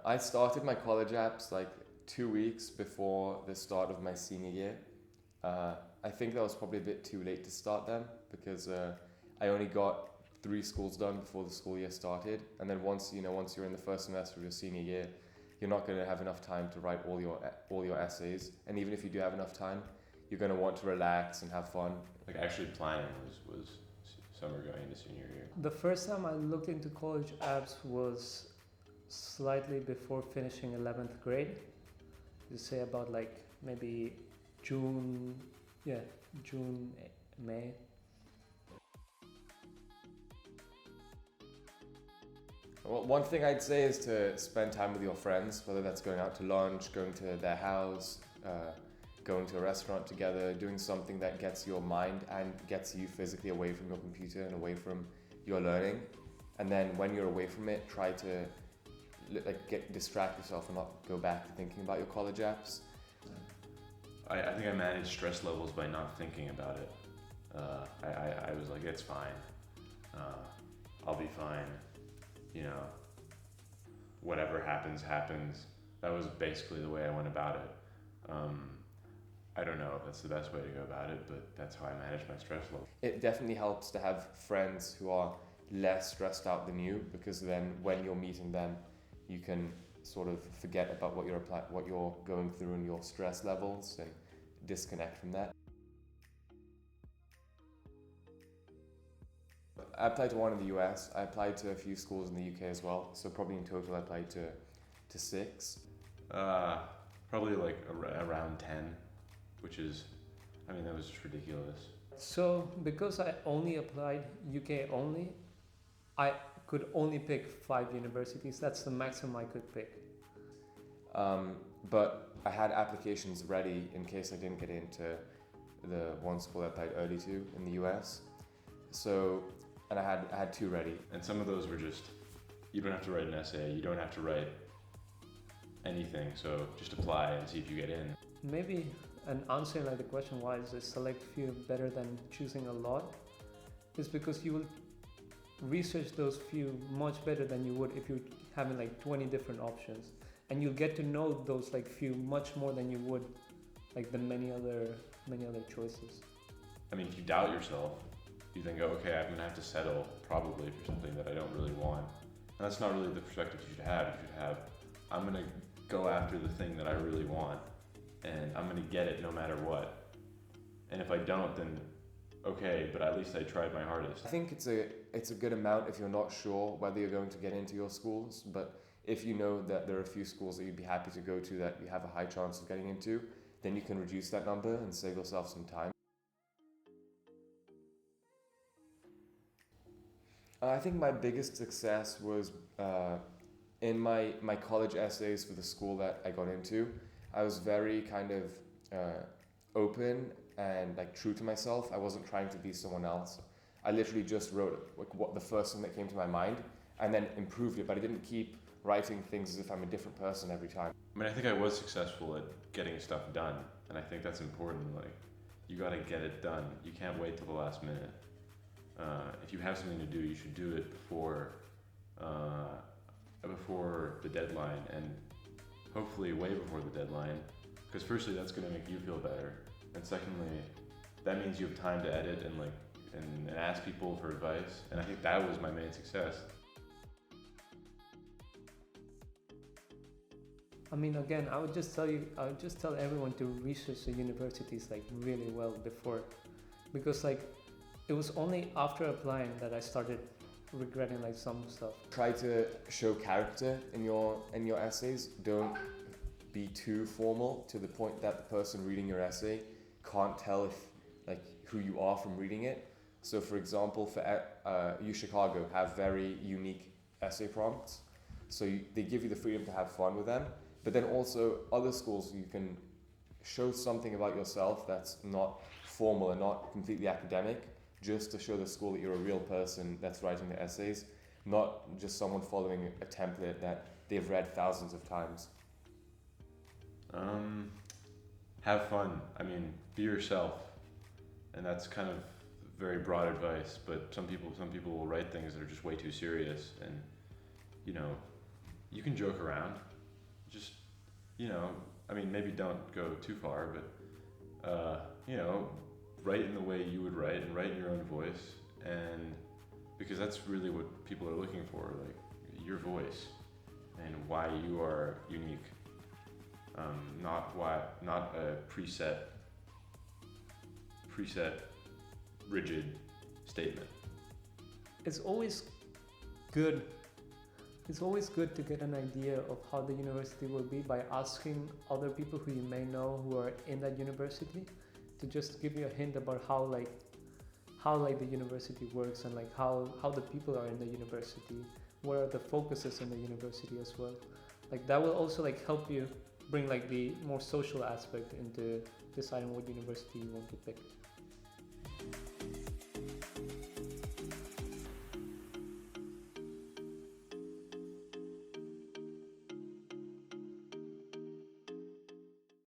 I started my college apps like 2 weeks before the start of my senior year. I think that was probably a bit too late to start them because I only got 3 schools done before the school year started, and then once you're in the first semester of your senior year, you're not going to have enough time to write all your essays, and even if you do have enough time, you're going to want to relax and have fun. Like actually planning was summer going into senior year. The first time I looked into college apps was slightly before finishing 11th grade. You say about like maybe June, yeah, June, May. Well, one thing I'd say is to spend time with your friends, whether that's going out to lunch, going to their house, going to a restaurant together, doing something that gets your mind and gets you physically away from your computer and away from your learning. And then when you're away from it, try to distract yourself and not go back to thinking about your college apps. I think I managed stress levels by not thinking about it. I was like, it's fine. I'll be fine. You know, whatever happens, happens. That was basically the way I went about it. I don't know if that's the best way to go about it, but that's how I manage my stress level. It definitely helps to have friends who are less stressed out than you, because then when you're meeting them, you can sort of forget about what you're going through and your stress levels and disconnect from that. I applied to one in the US. I applied to a few schools in the UK as well. So probably in total I applied to 6. Probably like around 10, which is, I mean, that was just ridiculous. So because I only applied UK only, I could only pick 5 universities. That's the maximum I could pick. But I had applications ready in case I didn't get into the one school I applied early to in the US. So, and I had 2 ready. And some of those were just, you don't have to write an essay, you don't have to write anything, so just apply and see if you get in. Maybe an answer like the question why is a select few better than choosing a lot is because you will research those few much better than you would if you're having like 20 different options, and you'll get to know those like few much more than you would like the many other choices. I mean, if you doubt yourself, you think, oh, okay, I'm gonna have to settle probably for something that I don't really want. And that's not really the perspective you should have. You should have, I'm gonna go after the thing that I really want, and I'm gonna get it no matter what. And if I don't, then okay, but at least I tried my hardest. I think it's a good amount if you're not sure whether you're going to get into your schools, but if you know that there are a few schools that you'd be happy to go to that you have a high chance of getting into, then you can reduce that number and save yourself some time. I think my biggest success was in my college essays for the school that I got into. I was very kind of open and like true to myself. I wasn't trying to be someone else. I literally just wrote like what the first thing that came to my mind and then improved it, but I didn't keep writing things as if I'm a different person every time. I mean, I think I was successful at getting stuff done, and I think that's important. Like, you gotta get it done. You can't wait till the last minute. If you have something to do, you should do it before the deadline, and hopefully way before the deadline, because firstly, that's gonna make you feel better, and secondly, that means you have time to edit and ask people for advice, and I think that was my main success. I mean, again, I would just tell everyone to research the universities like really well before, because like it was only after applying that I started regretting like some stuff. Try to show character in your essays. Don't be too formal to the point that the person reading your essay can't tell who you are from reading it. So for example, for UChicago have very unique essay prompts. So they give you the freedom to have fun with them. But then also other schools, you can show something about yourself that's not formal and not completely academic, just to show the school that you're a real person that's writing the essays, not just someone following a template that they've read thousands of times. Have fun. I mean, be yourself. And that's kind of very broad advice, but some people will write things that are just way too serious, and you you can joke around. Just, you know, I mean, maybe don't go too far, but, you know, write in the way you would write and write in your own voice. And because that's really what people are looking for, like your voice and why you are unique. Not a preset, rigid statement. It's always good. It's always good to get an idea of how the university will be by asking other people who you may know who are in that university to just give you a hint about how the university works and like how the people are in the university, what are the focuses in the university as well. Like that will also like help you bring like the more social aspect into deciding what university you want to pick.